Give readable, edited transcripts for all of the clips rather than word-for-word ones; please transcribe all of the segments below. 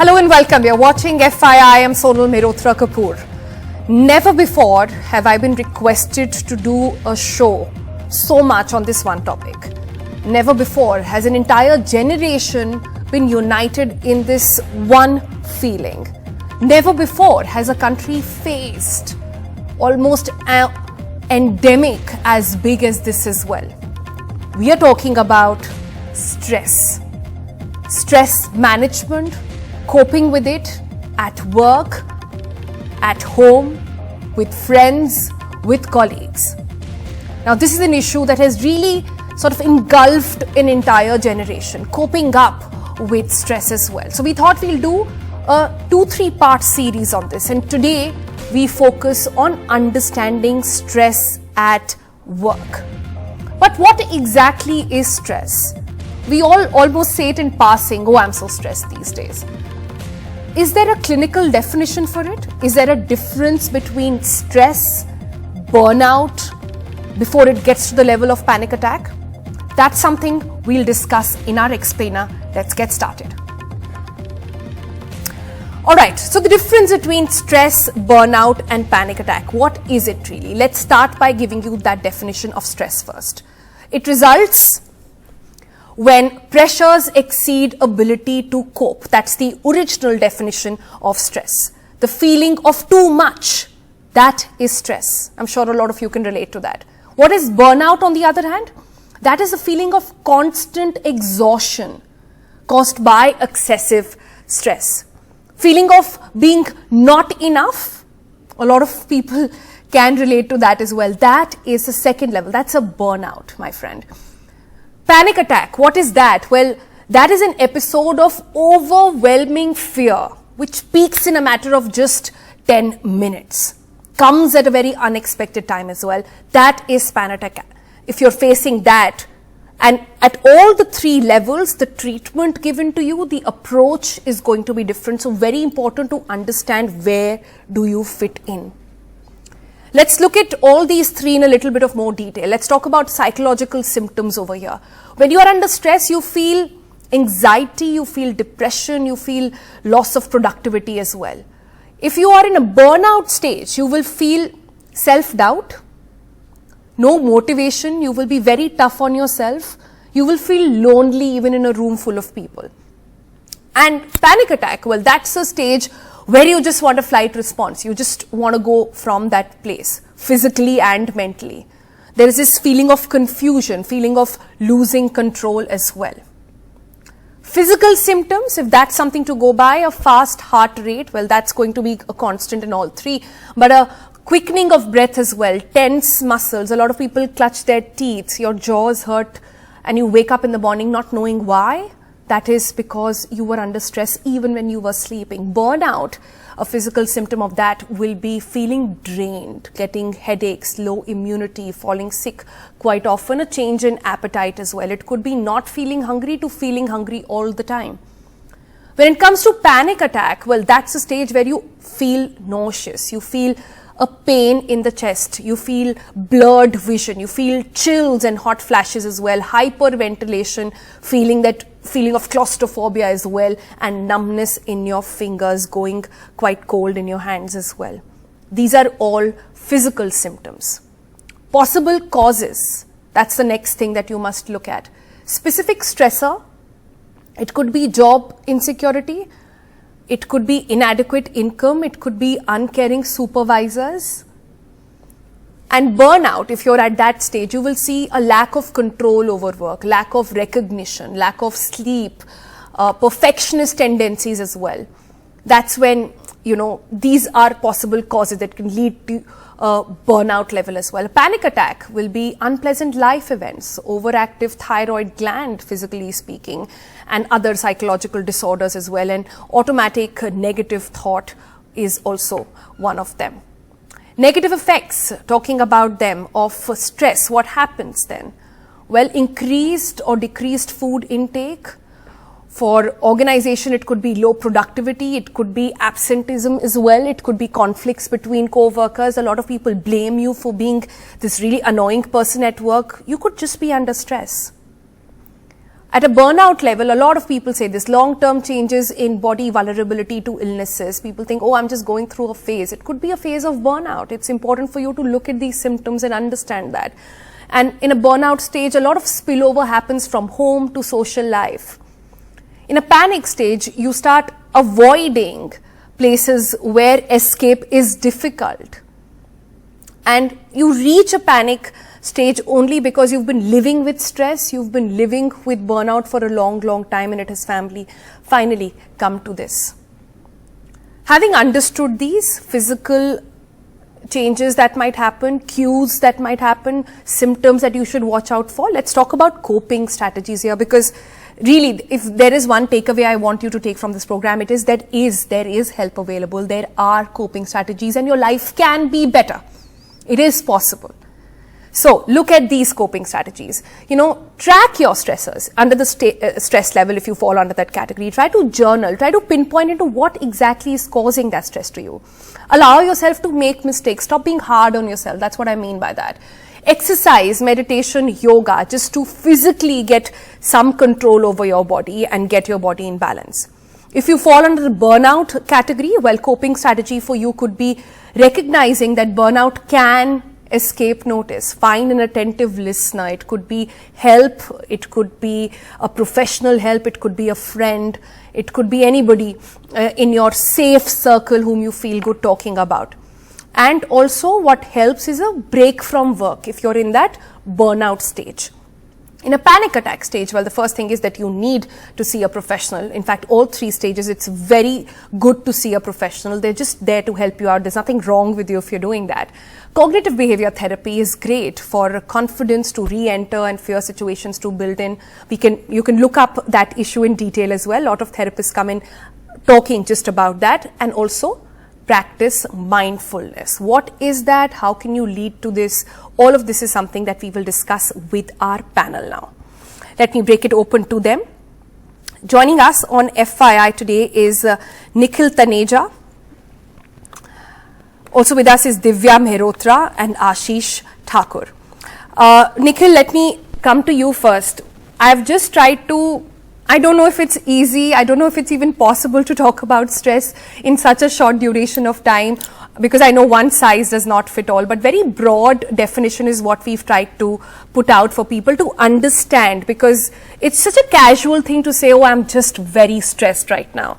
Hello and welcome. You're watching FYI. I am Sonal Mehrotra Kapoor. Never before have I been requested to do a show so much on this one topic. Never before has an entire generation been united in this one feeling. Never before has a country faced almost an endemic as big as this as well. We are talking about stress. Stress management, coping with it at work, at home, with friends, with colleagues. Now, this is an issue that has really sort of engulfed an entire generation, coping up with stress as well. So we thought we'll do a 2-3 part series on this, and today we focus on understanding stress at work. But what exactly is stress? We all almost say it in passing, oh, I'm so stressed these days. Is there a clinical definition for it? Is there a difference between stress, burnout, before it gets to the level of panic attack? That's something we'll discuss in our explainer. Let's get started. Alright, so the difference between stress, burnout and panic attack, what is it really? Let's start by giving you that definition of stress first. It results when pressures exceed ability to cope. That's the original definition of stress. The feeling of too much, that is stress. I'm sure a lot of you can relate to that. What is burnout on the other hand? That is a feeling of constant exhaustion caused by excessive stress. Feeling of being not enough. A lot of people can relate to that as well. That is the second level. That's a burnout, my friend. Panic attack, what is that? Well, that is an episode of overwhelming fear which peaks in a matter of just 10 minutes. Comes at a very unexpected time as well. That is panic attack. If you're facing that, and at all the 3 levels, the treatment given to you, the approach is going to be different. So very important to understand where do you fit in. Let's look at all these 3 in a little bit of more detail. Let's talk about psychological symptoms over here. When you are under stress, you feel anxiety, you feel depression, you feel loss of productivity as well. If you are in a burnout stage, you will feel self-doubt, no motivation, you will be very tough on yourself, you will feel lonely even in a room full of people. And panic attack, well, that's a stage where you just want a flight response. You just want to go from that place, physically and mentally. There is this feeling of confusion, feeling of losing control as well. Physical symptoms, if that's something to go by, a fast heart rate, well, that's going to be a constant in all 3. But a quickening of breath as well, tense muscles. A lot of people clutch their teeth, your jaws hurt, and you wake up in the morning not knowing why. That is because you were under stress even when you were sleeping. Burnout, a physical symptom of that will be feeling drained, getting headaches, low immunity, falling sick quite often, a change in appetite as well. It could be not feeling hungry to feeling hungry all the time. When it comes to panic attack, well, that's a stage where you feel nauseous, you feel a pain in the chest, you feel blurred vision, you feel chills and hot flashes as well, hyperventilation, feeling of claustrophobia as well, and numbness in your fingers, going quite cold in your hands as well. These are all physical symptoms. Possible causes, that's the next thing that you must look at. Specific stressor, it could be job insecurity, it could be inadequate income, it could be uncaring supervisors. And burnout, if you're at that stage, you will see a lack of control over work, lack of recognition, lack of sleep, perfectionist tendencies as well. That's when, these are possible causes that can lead to a burnout level as well. A panic attack will be unpleasant life events, overactive thyroid gland, physically speaking, and other psychological disorders as well. And automatic negative thought is also one of them. Negative effects, talking about them, of stress, what happens then? Well, increased or decreased food intake. For organization, it could be low productivity, it could be absenteeism as well, it could be conflicts between co-workers. A lot of people blame you for being this really annoying person at work. You could just be under stress. At a burnout level, a lot of people say this, long-term changes in body vulnerability to illnesses. People think, oh, I'm just going through a phase. It could be a phase of burnout. It's important for you to look at these symptoms and understand that. And in a burnout stage, a lot of spillover happens from home to social life. In a panic stage, you start avoiding places where escape is difficult. And you reach a panic stage only because you've been living with stress, you've been living with burnout for a long, long time, and it has finally come to this. Having understood these physical changes that might happen, cues that might happen, symptoms that you should watch out for, let's talk about coping strategies here, because really, if there is one takeaway I want you to take from this program, it is that there is help available, there are coping strategies, and your life can be better. It is possible. So look at these coping strategies. Track your stressors under the stress level if you fall under that category. Try to journal. Try to pinpoint into what exactly is causing that stress to you. Allow yourself to make mistakes. Stop being hard on yourself. That's what I mean by that. Exercise, meditation, yoga, just to physically get some control over your body and get your body in balance. If you fall under the burnout category, well, coping strategy for you could be recognizing that burnout can escape notice. Find an attentive listener. It could be help, it could be a professional help, it could be a friend, it could be anybody in your safe circle whom you feel good talking about. And also what helps is a break from work if you're in that burnout stage. In a panic attack stage, well, the first thing is that you need to see a professional. In fact, all three stages, it's very good to see a professional. They're just there to help you out. There's nothing wrong with you if you're doing that. Cognitive behavior therapy is great for confidence to re-enter and fear situations to build in. You can look up that issue in detail as well. A lot of therapists come in talking just about that, and also practice mindfulness. What is that? How can you lead to this? All of this is something that we will discuss with our panel now. Let me break it open to them. Joining us on FYI today is Nikhil Taneja. Also with us is Divya Mehrotra and Ashish Thakur. Nikhil, let me come to you first. I've just tried to, I don't know if it's easy, I don't know if it's even possible to talk about stress in such a short duration of time, because I know one size does not fit all, but very broad definition is what we've tried to put out for people to understand, because it's such a casual thing to say, oh, I'm just very stressed right now.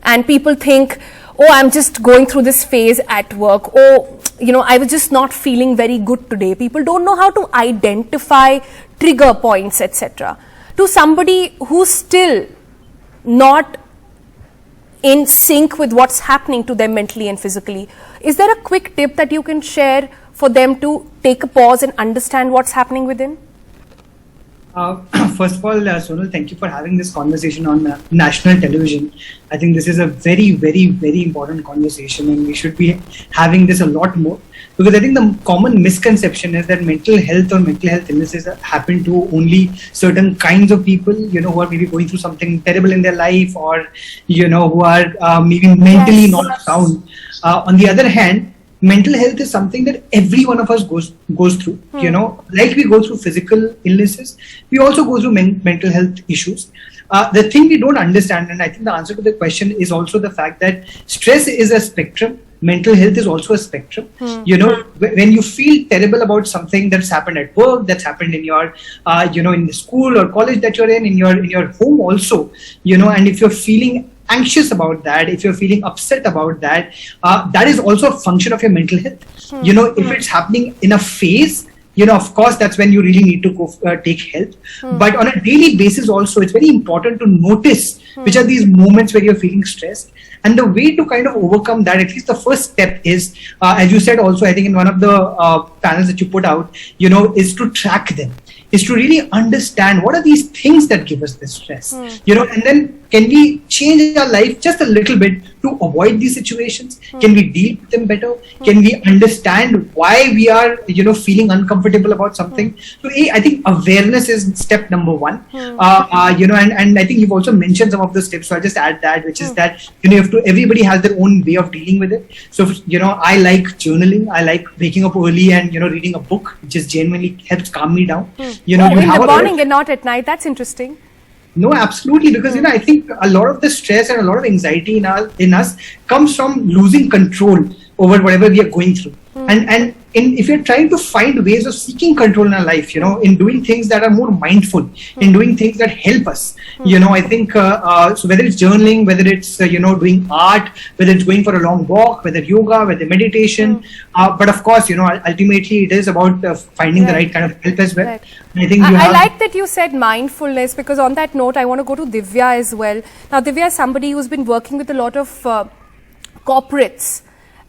And people think, oh, I'm just going through this phase at work. Oh, I was just not feeling very good today. People don't know how to identify trigger points, etc. To somebody who's still not in sync with what's happening to them mentally and physically, is there a quick tip that you can share for them to take a pause and understand what's happening within? First of all, Sonal, thank you for having this conversation on national television. I think this is a very, very, very important conversation, and we should be having this a lot more, because I think the common misconception is that mental health or mental health illnesses happen to only certain kinds of people, who are maybe going through something terrible in their life, or, who are maybe mentally not sound. On the other hand, mental health is something that every one of us goes through. Like we go through physical illnesses, we also go through mental health issues. The thing we don't understand, and I think the answer to the question is also the fact that stress is a spectrum. Mental health is also a spectrum. When you feel terrible about something that's happened at work, that's happened in your, in the school or college that you're in your home also, and if you're feeling anxious about that, if you're feeling upset about that, that is also a function of your mental health. If it's happening in a phase, of course, that's when you really need to go take help. But on a daily basis also, it's very important to notice which are these moments where you're feeling stressed. And the way to kind of overcome that, at least the first step is, as you said also, I think in one of the panels that you put out, is to track them. Is to really understand what are these things that give us this stress, and then can we change our life just a little bit to avoid these situations? Can we deal with them better? Can we understand why we are, feeling uncomfortable about something? So I think awareness is step number one, and I think you've also mentioned some of the steps. So I'll just add that, which is that, everybody has their own way of dealing with it. So, I like journaling. I like waking up early and, reading a book, which just genuinely helps calm me down. In the morning and not at night. That's interesting. No, absolutely. Because, I think a lot of the stress and a lot of anxiety in us comes from losing control over whatever we are going through. If you're trying to find ways of seeking control in our life, in doing things that are more mindful, in doing things that help us, I think, so whether it's journaling, whether it's, doing art, whether it's going for a long walk, whether yoga, whether meditation, but of course, ultimately it is about finding the right kind of help as well. Right. I think I like that you said mindfulness, because on that note, I want to go to Divya as well. Now, Divya is somebody who's been working with a lot of corporates,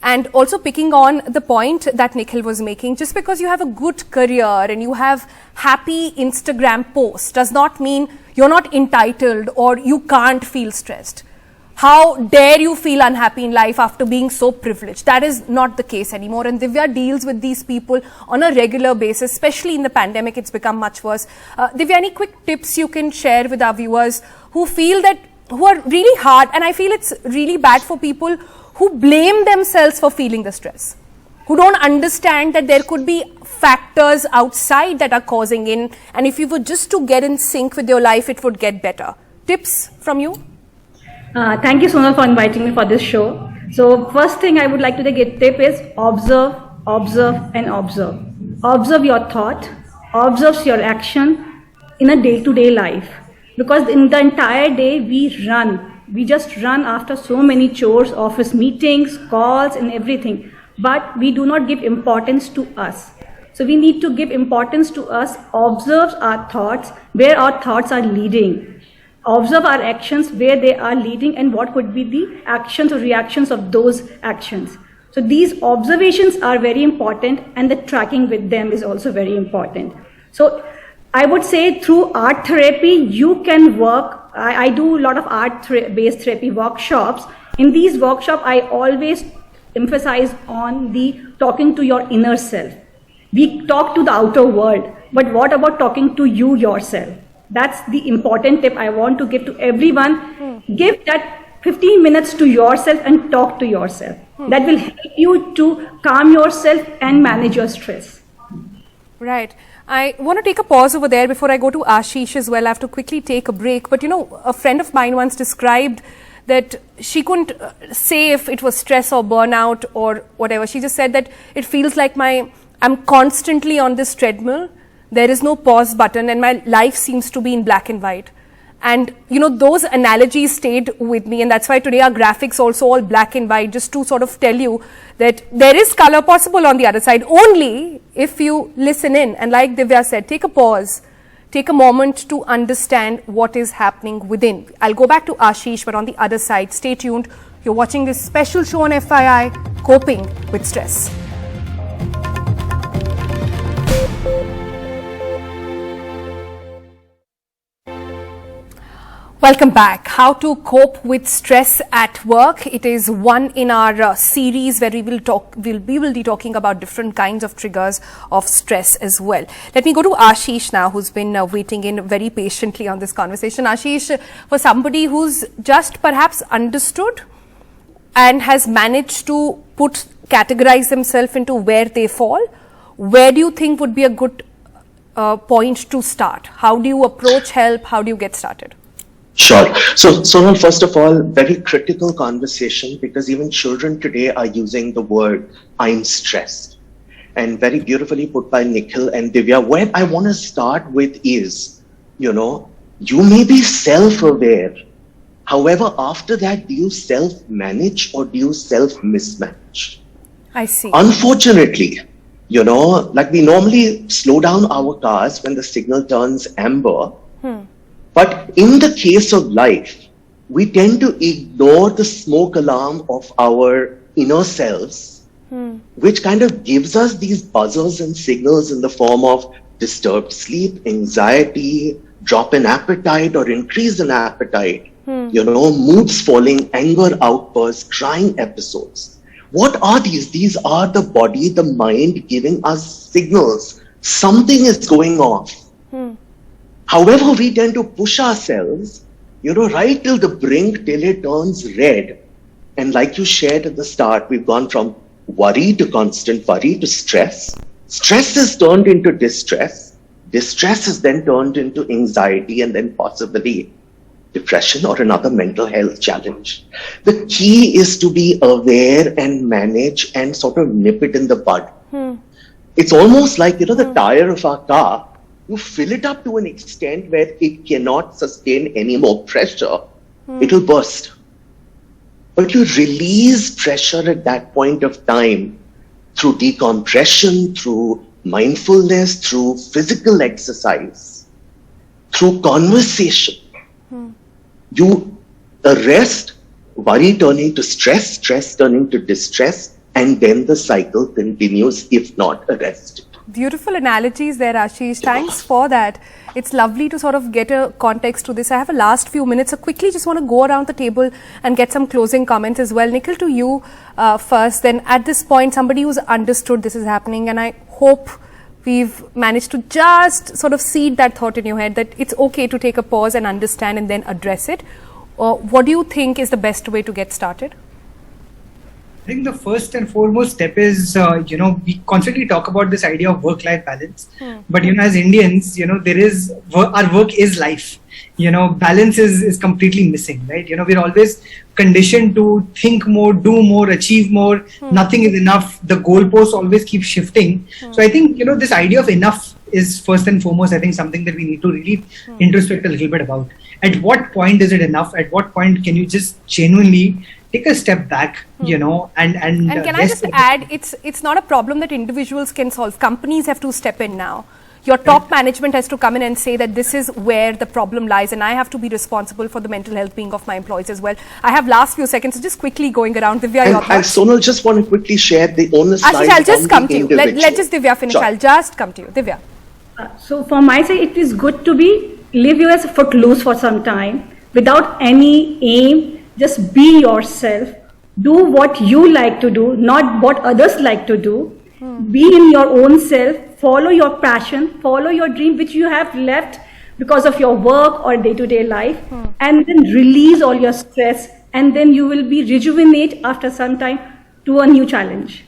and also picking on the point that Nikhil was making. Just because you have a good career and you have happy Instagram posts does not mean you're not entitled or you can't feel stressed. How dare you feel unhappy in life after being so privileged? That is not the case anymore. And Divya deals with these people on a regular basis, especially in the pandemic. It's become much worse. Divya, any quick tips you can share with our viewers who are really hard? And I feel it's really bad for people who blame themselves for feeling the stress, who don't understand that there could be factors outside that are causing in, and if you were just to get in sync with your life, it would get better. Tips from you? Thank you, Sonal, for inviting me for this show. So first thing I would like to give tip is observe, observe and observe. Observe your thought, observe your action in a day-to-day life. Because in the entire day we just run after so many chores, office meetings, calls and everything. But we do not give importance to us. So we need to give importance to us, observe our thoughts, where our thoughts are leading. Observe our actions, where they are leading and what would be the actions or reactions of those actions. So these observations are very important, and the tracking with them is also very important. So I would say through art therapy, you can work. I do a lot of art-based therapy workshops. In these workshops, I always emphasize on the talking to your inner self. We talk to the outer world, but what about talking to you yourself? That's the important tip I want to give to everyone. Give that 15 minutes to yourself and talk to yourself. That will help you to calm yourself and manage your stress. Right. I want to take a pause over there before I go to Ashish as well. I have to quickly take a break. But a friend of mine once described that she couldn't say if it was stress or burnout or whatever. She just said that it feels like I'm constantly on this treadmill. There is no pause button and my life seems to be in black and white. And, those analogies stayed with me, and that's why today our graphics also all black and white, just to sort of tell you that there is color possible on the other side, only if you listen in. And like Divya said, take a pause, take a moment to understand what is happening within. I'll go back to Ashish, but on the other side, stay tuned. You're watching this special show on FYI, Coping with Stress. Welcome back. How to cope with stress at work. It is one in our series where we will be talking about different kinds of triggers of stress as well. Let me go to Ashish now, who's been waiting in very patiently on this conversation. Ashish, for somebody who's just perhaps understood and has managed to categorize themselves into where they fall, where do you think would be a good point to start? How do you approach help? How do you get started? Sure. So, Sonal, first of all, very critical conversation, because even children today are using the word, I'm stressed. And very beautifully put by Nikhil and Divya. Where I want to start with is, you may be self-aware. However, after that, do you self-manage or do you self-mismanage? I see. Unfortunately, like we normally slow down our cars when the signal turns amber. But in the case of life, we tend to ignore the smoke alarm of our inner selves, which kind of gives us these buzzers and signals in the form of disturbed sleep, anxiety, drop in appetite or increase in appetite, moods falling, anger outbursts, crying episodes. What are these? These are the body, the mind giving us signals. Something is going off. However, we tend to push ourselves, right till the brink, till it turns red. And like you shared at the start, we've gone from worry to constant worry to stress. Stress is turned into distress. Distress is then turned into anxiety and then possibly depression or another mental health challenge. The key is to be aware and manage and sort of nip it in the bud. It's almost like, the tire of our car. You fill it up to an extent where it cannot sustain any more pressure. It'll burst. But you release pressure at that point of time through decompression, through mindfulness, through physical exercise, through conversation. You arrest worry turning to stress, stress turning to distress, and then the cycle continues if not arrested. Beautiful analogies there, Ashish. Thanks for that. It's lovely to sort of get a context to this. I have a last few minutes, so quickly just want to go around the table and get some closing comments as well. Nikhil, to you first. Then at this point, somebody who's understood this is happening, and I hope we've managed to just sort of seed that thought in your head that it's okay to take a pause and understand and then address it. What do you think is the best way to get started? I think the first and foremost step is, we constantly talk about this idea of work-life balance. But, as Indians, our work is life. Balance is completely missing, right? We're always conditioned to think more, do more, achieve more. Nothing is enough. The goalposts always keep shifting. So I think, this idea of enough is first and foremost, I think, something that we need to really introspect a little bit about. At what point is it enough? At what point can you just genuinely take a step back, and can I just add, it's not a problem that individuals can solve. Companies have to step in now. Your top management has to come in and say that this is where the problem lies, and I have to be responsible for the mental health being of my employees as well. I have last few seconds, so just quickly going around. Divya, your thoughts? Sonal, just want to quickly share the onus Ashish, side I'll just on come the to you. individual. Let just Divya finish. Sure. I'll just come to you. Divya. So from my side, it is good to leave you as a footloose for some time without any aim. Just be yourself. Do what you like to do, not what others like to do. Be in your own self. Follow your passion. Follow your dream, which you have left because of your work or day-to-day life. And then release all your stress. And then you will be rejuvenate after some time to a new challenge.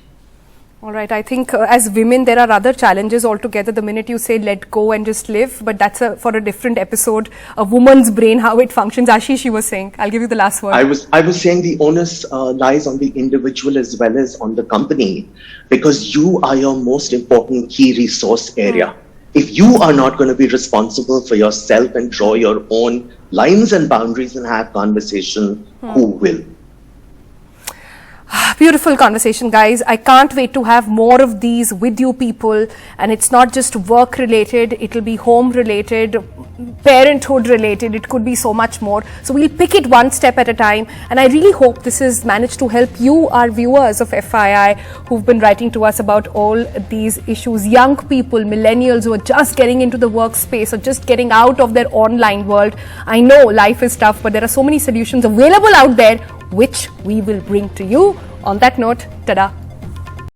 All right. I think as women, there are other challenges altogether. The minute you say let go and just live, but that's for a different episode. A woman's brain, how it functions. Ashish, you were saying. I'll give you the last word. I was saying the onus lies on the individual as well as on the company, because you are your most important key resource area. If you are not going to be responsible for yourself and draw your own lines and boundaries and have conversation, who will? Beautiful conversation, guys. I can't wait to have more of these with you people. And it's not just work related, it'll be home related, parenthood related, it could be so much more. So we'll pick it one step at a time. And I really hope this has managed to help you, our viewers of FYI, who've been writing to us about all these issues. Young people, millennials who are just getting into the workspace or just getting out of their online world. I know life is tough, but there are so many solutions available out there which we will bring to you. On that note, tada!